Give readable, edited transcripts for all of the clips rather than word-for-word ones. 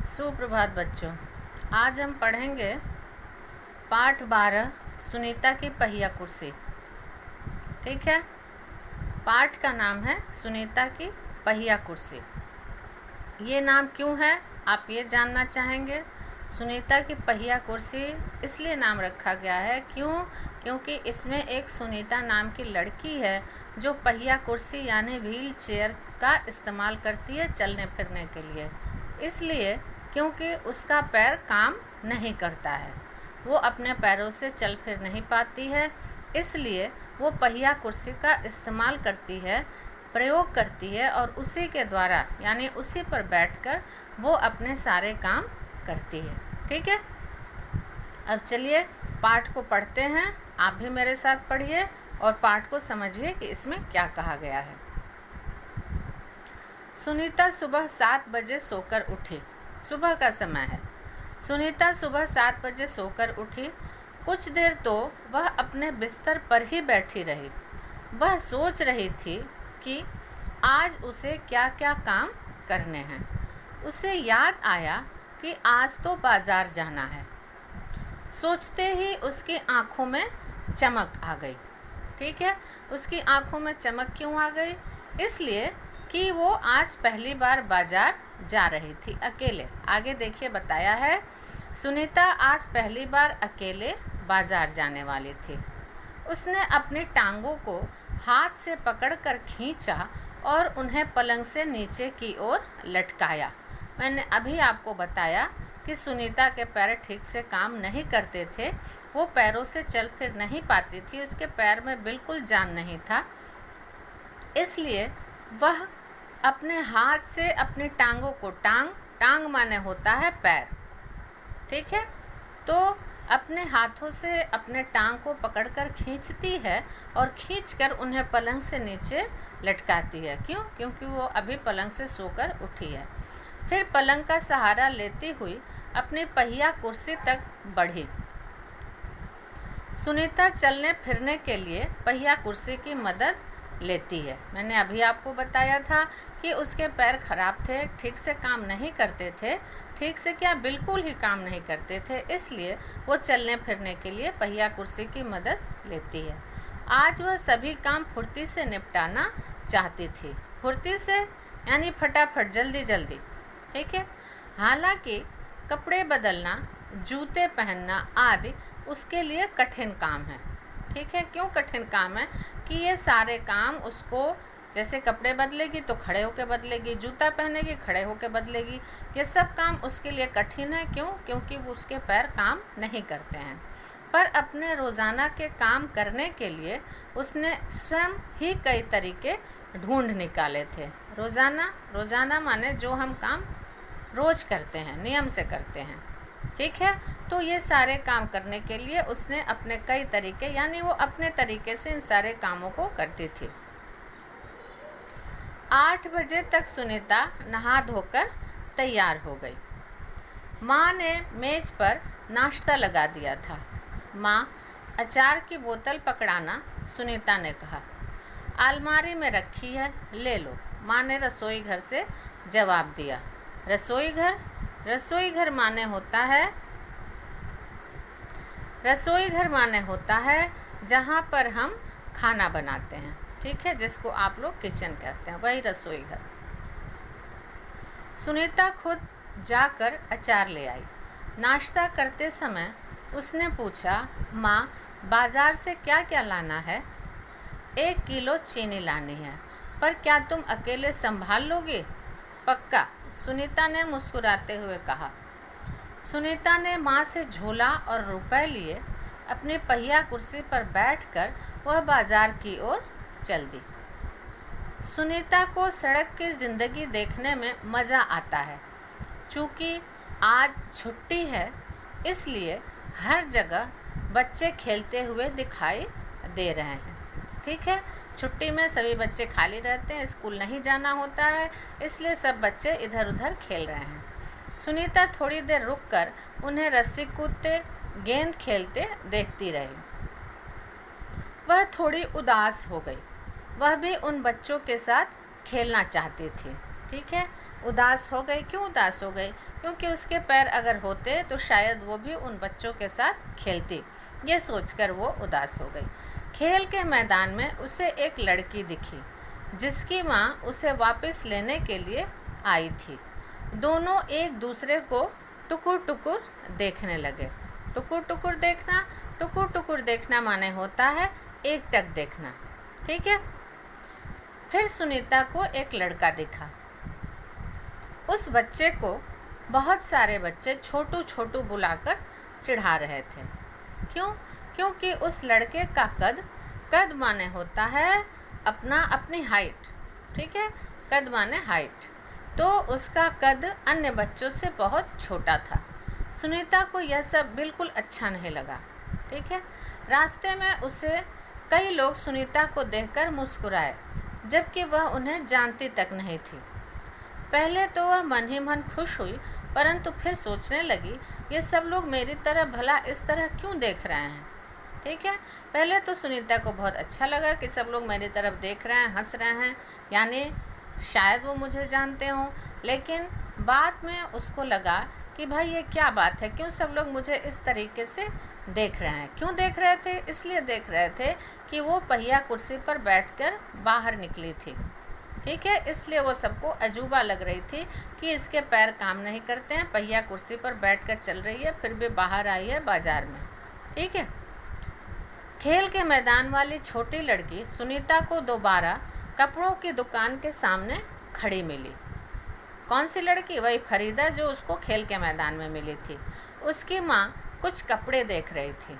सुप्रभात बच्चों। आज हम पढ़ेंगे पाठ 12 सुनीता की पहिया कुर्सी। ठीक है, पाठ का नाम है सुनीता की पहिया कुर्सी। ये नाम क्यों है आप ये जानना चाहेंगे। सुनीता की पहिया कुर्सी इसलिए नाम रखा गया है क्योंकि इसमें एक सुनीता नाम की लड़की है जो पहिया कुर्सी यानी व्हील चेयर का इस्तेमाल करती है चलने फिरने के लिए। इसलिए क्योंकि उसका पैर काम नहीं करता है, वो अपने पैरों से चल फिर नहीं पाती है, इसलिए वो पहिया कुर्सी का इस्तेमाल करती है, प्रयोग करती है और उसी के द्वारा यानी उसी पर बैठकर वो अपने सारे काम करती है। ठीक है, अब चलिए पाठ को पढ़ते हैं। आप भी मेरे साथ पढ़िए और पाठ को समझिए कि इसमें क्या कहा गया है। सुनीता सुबह 7 बजे सोकर उठी। सुबह का समय है। सुनीता सुबह 7 बजे सोकर उठी। कुछ देर तो वह अपने बिस्तर पर ही बैठी रही। वह सोच रही थी कि आज उसे क्या क्या काम करने हैं। उसे याद आया कि आज तो बाजार जाना है। सोचते ही उसकी आंखों में चमक आ गई। ठीक है, उसकी आंखों में चमक क्यों आ गई? इसलिए कि वो आज पहली बार बाजार जा रही थी अकेले। आगे देखिए बताया है, सुनीता आज पहली बार अकेले बाजार जाने वाली थी। उसने अपनी टांगों को हाथ से पकड़कर खींचा और उन्हें पलंग से नीचे की ओर लटकाया। मैंने अभी आपको बताया कि सुनीता के पैर ठीक से काम नहीं करते थे, वो पैरों से चल फिर नहीं पाती थी, उसके पैर में बिल्कुल जान नहीं था। इसलिए वह अपने हाथ से अपनी टांगों को टांग माने होता है पैर। ठीक है, तो अपने हाथों से अपने टांग को पकड़कर खींचती है और खींचकर उन्हें पलंग से नीचे लटकाती है। क्यों? क्योंकि वो अभी पलंग से सोकर उठी है। फिर पलंग का सहारा लेती हुई अपनी पहिया कुर्सी तक बढ़ी। सुनीता चलने फिरने के लिए पहिया कुर्सी की मदद लेती है। मैंने अभी आपको बताया था कि उसके पैर खराब थे, ठीक से काम नहीं करते थे, ठीक से क्या बिल्कुल ही काम नहीं करते थे, इसलिए वो चलने फिरने के लिए पहिया कुर्सी की मदद लेती है। आज वह सभी काम फुर्ती से निपटाना चाहती थी। फुर्ती से यानी फटाफट, जल्दी जल्दी। ठीक है, हालांकि कपड़े बदलना, जूते पहनना आदि उसके लिए कठिन काम है। ठीक है, क्यों कठिन काम है? कि ये सारे काम उसको, जैसे कपड़े बदलेगी तो खड़े होकर बदलेगी, जूता पहनेगी खड़े होकर बदलेगी, ये सब काम उसके लिए कठिन है। क्यों? क्योंकि वो उसके पैर काम नहीं करते हैं। पर अपने रोज़ाना के काम करने के लिए उसने स्वयं ही कई तरीके ढूंढ निकाले थे। रोज़ाना माने जो हम काम रोज़ करते हैं, नियम से करते हैं। ठीक है, तो ये सारे काम करने के लिए उसने अपने कई तरीके यानी वो अपने तरीके से इन सारे कामों को करती थी। 8 बजे तक सुनीता नहा धोकर तैयार हो गई। माँ ने मेज पर नाश्ता लगा दिया था। माँ, अचार की बोतल पकड़ाना, सुनीता ने कहा। अलमारी में रखी है, ले लो, माँ ने रसोई घर से जवाब दिया। रसोई घर माने होता है जहाँ पर हम खाना बनाते हैं। ठीक है, जिसको आप लोग किचन कहते हैं, वही रसोई घर। सुनीता खुद जाकर अचार ले आई। नाश्ता करते समय उसने पूछा, माँ, बाजार से क्या क्या लाना है? 1 किलो चीनी लानी है, पर क्या तुम अकेले संभाल लोगे? पक्का, सुनीता ने मुस्कुराते हुए कहा। सुनीता ने माँ से झोला और रुपए लिए अपनी पहिया कुर्सी पर बैठकर वह बाजार की ओर चल दी। सुनीता को सड़क की ज़िंदगी देखने में मज़ा आता है। चूँकि आज छुट्टी है, इसलिए हर जगह बच्चे खेलते हुए दिखाई दे रहे हैं। ठीक है, छुट्टी में सभी बच्चे खाली रहते हैं, स्कूल नहीं जाना होता है, इसलिए सब बच्चे इधर उधर खेल रहे हैं। सुनीता थोड़ी देर रुककर उन्हें रस्सी कूदते, गेंद खेलते देखती रही। वह थोड़ी उदास हो गई। वह भी उन बच्चों के साथ खेलना चाहती थी। ठीक है, उदास हो गई। क्यों उदास हो गई? क्योंकि उसके पैर अगर होते तो शायद वो भी उन बच्चों के साथ खेलती। ये सोचकर वो उदास हो गई। खेल के मैदान में उसे एक लड़की दिखी जिसकी माँ उसे वापस लेने के लिए आई थी। दोनों एक दूसरे को टुकुर टुकुर देखने लगे। टुकुर टुकुर देखना माने होता है एकटक देखना। ठीक है। फिर सुनीता को एक लड़का दिखा। उस बच्चे को बहुत सारे बच्चे छोटू छोटू बुलाकर चिढ़ा रहे थे। क्यों? क्योंकि उस लड़के का कद माने होता है अपनी हाइट। ठीक है। कद माने हाइट। तो उसका कद अन्य बच्चों से बहुत छोटा था। सुनीता को यह सब बिल्कुल अच्छा नहीं लगा। ठीक है। रास्ते में उसे कई लोग सुनीता को देखकर मुस्कुराए, जबकि वह उन्हें जानती तक नहीं थी। पहले तो वह मन ही मन खुश हुई, परंतु फिर सोचने लगी, ये सब लोग मेरी तरफ भला इस तरह क्यों देख रहे हैं। ठीक है। पहले तो सुनीता को बहुत अच्छा लगा कि सब लोग मेरी तरफ देख रहे हैं, हंस रहे हैं, यानी शायद वो मुझे जानते हों। लेकिन बाद में उसको लगा कि भाई ये क्या बात है, क्यों सब लोग मुझे इस तरीके से देख रहे हैं। क्यों देख रहे थे? इसलिए देख रहे थे कि वो पहिया कुर्सी पर बैठकर बाहर निकली थी। ठीक है। इसलिए वो सबको अजूबा लग रही थी कि इसके पैर काम नहीं करते हैं, पहिया कुर्सी पर बैठकर चल रही है, फिर भी बाहर आई है बाजार में। ठीक है। खेल के मैदान वाली छोटी लड़की सुनीता को दोबारा कपड़ों की दुकान के सामने खड़ी मिली। कौन सी लड़की? वही फरीदा जो उसको खेल के मैदान में मिली थी। उसकी माँ कुछ कपड़े देख रही थी।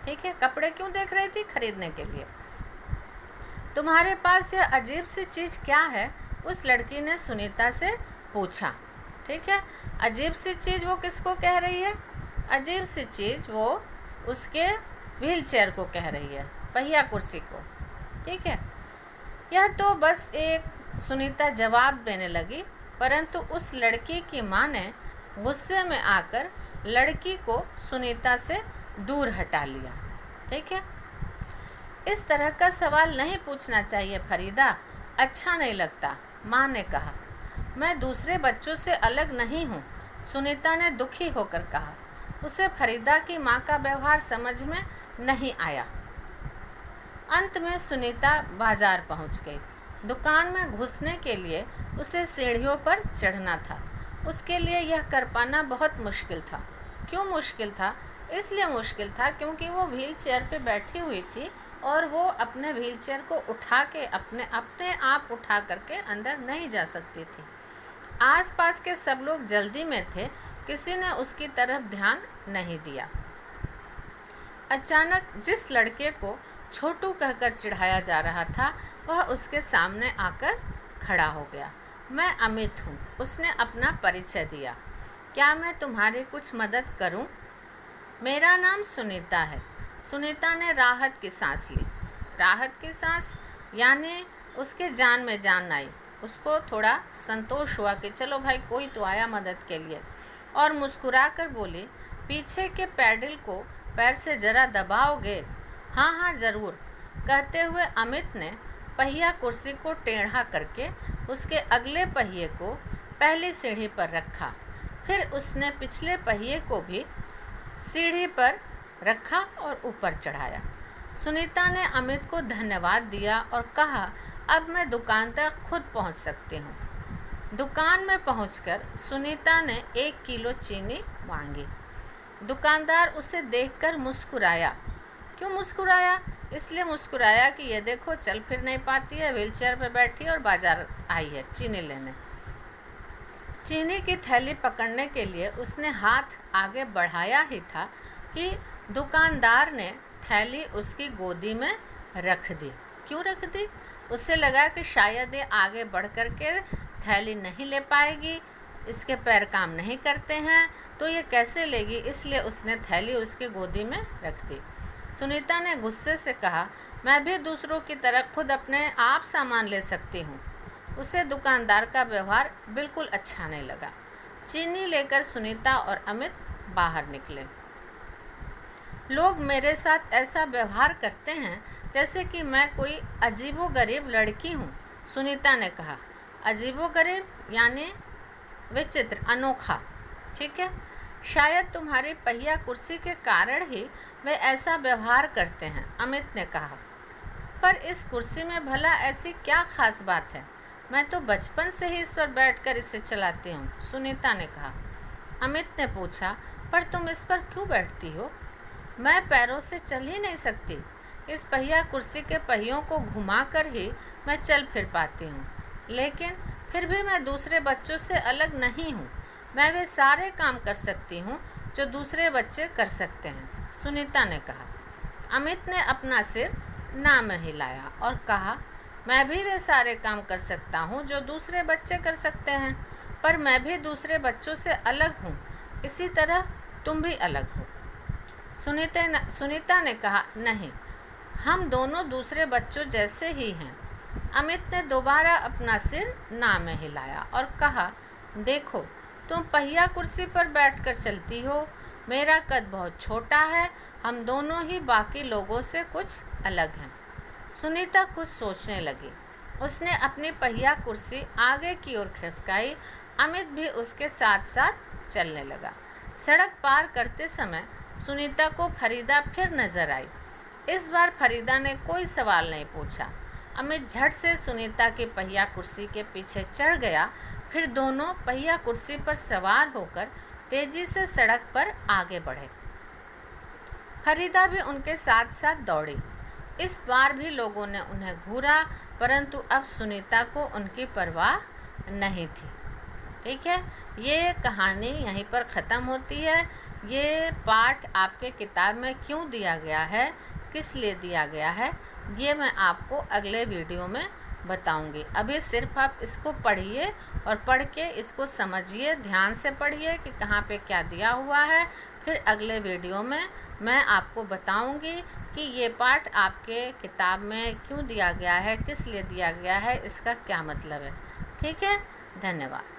ठीक है। कपड़े क्यों देख रही थी? खरीदने के लिए। तुम्हारे पास यह अजीब सी चीज़ क्या है? उस लड़की ने सुनीता से पूछा। ठीक है। अजीब सी चीज़ वो किसको कह रही है? अजीब सी चीज़ वो उसके व्हील चेयर को कह रही है, पहिया कुर्सी को। ठीक है। यह तो बस एक सुनीता जवाब देने लगी, परंतु उस लड़की की माँ ने गुस्से में आकर लड़की को सुनीता से दूर हटा लिया। ठीक है। इस तरह का सवाल नहीं पूछना चाहिए फरीदा, अच्छा नहीं लगता, माँ ने कहा। मैं दूसरे बच्चों से अलग नहीं हूँ, सुनीता ने दुखी होकर कहा। उसे फरीदा की माँ का व्यवहार समझ में नहीं आया। अंत में सुनीता बाजार पहुँच गई। दुकान में घुसने के लिए उसे सीढ़ियों पर चढ़ना था। उसके लिए यह कर पाना बहुत मुश्किल था। क्यों मुश्किल था? इसलिए मुश्किल था क्योंकि वो व्हील चेयर पर बैठी हुई थी और वो अपने व्हील चेयर को उठा के अपने आप उठा करके अंदर नहीं जा सकती थी। आसपास के सब लोग जल्दी में थे, किसी ने उसकी तरफ ध्यान नहीं दिया। अचानक जिस लड़के को छोटू कहकर चिढ़ाया जा रहा था, वह उसके सामने आकर खड़ा हो गया। मैं अमित हूँ, उसने अपना परिचय दिया। क्या मैं तुम्हारी कुछ मदद करूँ? मेरा नाम सुनीता है। सुनीता ने राहत की सांस ली। राहत की सांस यानी उसके जान में जान आई। उसको थोड़ा संतोष हुआ कि चलो भाई कोई तो आया मदद के लिए, और मुस्कुरा कर बोली, पीछे के पैडल को पैर से ज़रा दबाओगे? हाँ हाँ ज़रूर, कहते हुए अमित ने पहिया कुर्सी को टेढ़ा करके उसके अगले पहिए को पहली सीढ़ी पर रखा। फिर उसने पिछले पहिए को भी सीढ़ी पर रखा और ऊपर चढ़ाया। सुनीता ने अमित को धन्यवाद दिया और कहा, अब मैं दुकान तक खुद पहुंच सकती हूं। दुकान में पहुंचकर सुनीता ने 1 किलो चीनी मांगी। दुकानदार उसे देखकर मुस्कुराया। क्यों मुस्कुराया? इसलिए मुस्कुराया कि ये देखो चल फिर नहीं पाती है, व्हीलचेयर पर बैठी और बाजार आई है चीनी लेने। चीनी की थैली पकड़ने के लिए उसने हाथ आगे बढ़ाया ही था कि दुकानदार ने थैली उसकी गोदी में रख दी। क्यों रख दी? उसे लगा कि शायद ये आगे बढ़ कर के थैली नहीं ले पाएगी, इसके पैर काम नहीं करते हैं, तो ये कैसे लेगी, इसलिए उसने थैली उसकी गोदी में रख दी। सुनीता ने गुस्से से कहा, मैं भी दूसरों की तरह खुद अपने आप सामान ले सकती हूँ। उसे दुकानदार का व्यवहार बिल्कुल अच्छा नहीं लगा। चीनी लेकर सुनीता और अमित बाहर निकले। लोग मेरे साथ ऐसा व्यवहार करते हैं जैसे कि मैं कोई अजीबोगरीब लड़की हूँ, सुनीता ने कहा। अजीबोगरीब यानी विचित्र, अनोखा। ठीक है, शायद तुम्हारी पहिया कुर्सी के कारण ही वे ऐसा व्यवहार करते हैं, अमित ने कहा। पर इस कुर्सी में भला ऐसी क्या खास बात है? मैं तो बचपन से ही इस पर बैठकर इसे चलाती हूँ, सुनीता ने कहा। अमित ने पूछा, पर तुम इस पर क्यों बैठती हो? मैं पैरों से चल ही नहीं सकती। इस पहिया कुर्सी के पहियों को घुमाकर ही मैं चल फिर पाती हूँ। लेकिन फिर भी मैं दूसरे बच्चों से अलग नहीं हूँ। मैं वे सारे काम कर सकती हूँ जो दूसरे बच्चे कर सकते हैं, सुनीता ने कहा। अमित ने अपना सिर ना में हिलाया और कहा, मैं भी वे सारे काम कर सकता हूँ जो दूसरे बच्चे कर सकते हैं, पर मैं भी दूसरे बच्चों से अलग हूँ, इसी तरह तुम भी अलग हो। सुनीता ने कहा, नहीं, हम दोनों दूसरे बच्चों जैसे ही हैं। अमित ने दोबारा अपना सिर ना में हिलाया और कहा, देखो, तुम पहिया कुर्सी पर बैठकर चलती हो, मेरा कद बहुत छोटा है, हम दोनों ही बाकी लोगों से कुछ अलग हैं। सुनीता कुछ सोचने लगी। उसने अपनी पहिया कुर्सी आगे की ओर खिसकाई। अमित भी उसके साथ साथ चलने लगा। सड़क पार करते समय सुनीता को फरीदा फिर नजर आई। इस बार फरीदा ने कोई सवाल नहीं पूछा। अमित झट से सुनीता की पहिया कुर्सी के पीछे चढ़ गया। फिर दोनों पहिया कुर्सी पर सवार होकर तेजी से सड़क पर आगे बढ़े। फरीदा भी उनके साथ साथ दौड़ी। इस बार भी लोगों ने उन्हें घूरा, परंतु अब सुनीता को उनकी परवाह नहीं थी। ठीक है, ये कहानी यहीं पर ख़त्म होती है। ये पाठ आपके किताब में क्यों दिया गया है, किस लिए दिया गया है, ये मैं आपको अगले वीडियो में बताऊंगी। अभी सिर्फ आप इसको पढ़िए और पढ़ के इसको समझिए, ध्यान से पढ़िए कि कहाँ पे क्या दिया हुआ है। फिर अगले वीडियो में मैं आपको बताऊंगी कि ये पाठ आपके किताब में क्यों दिया गया है, किस लिए दिया गया है, इसका क्या मतलब है। ठीक है, धन्यवाद।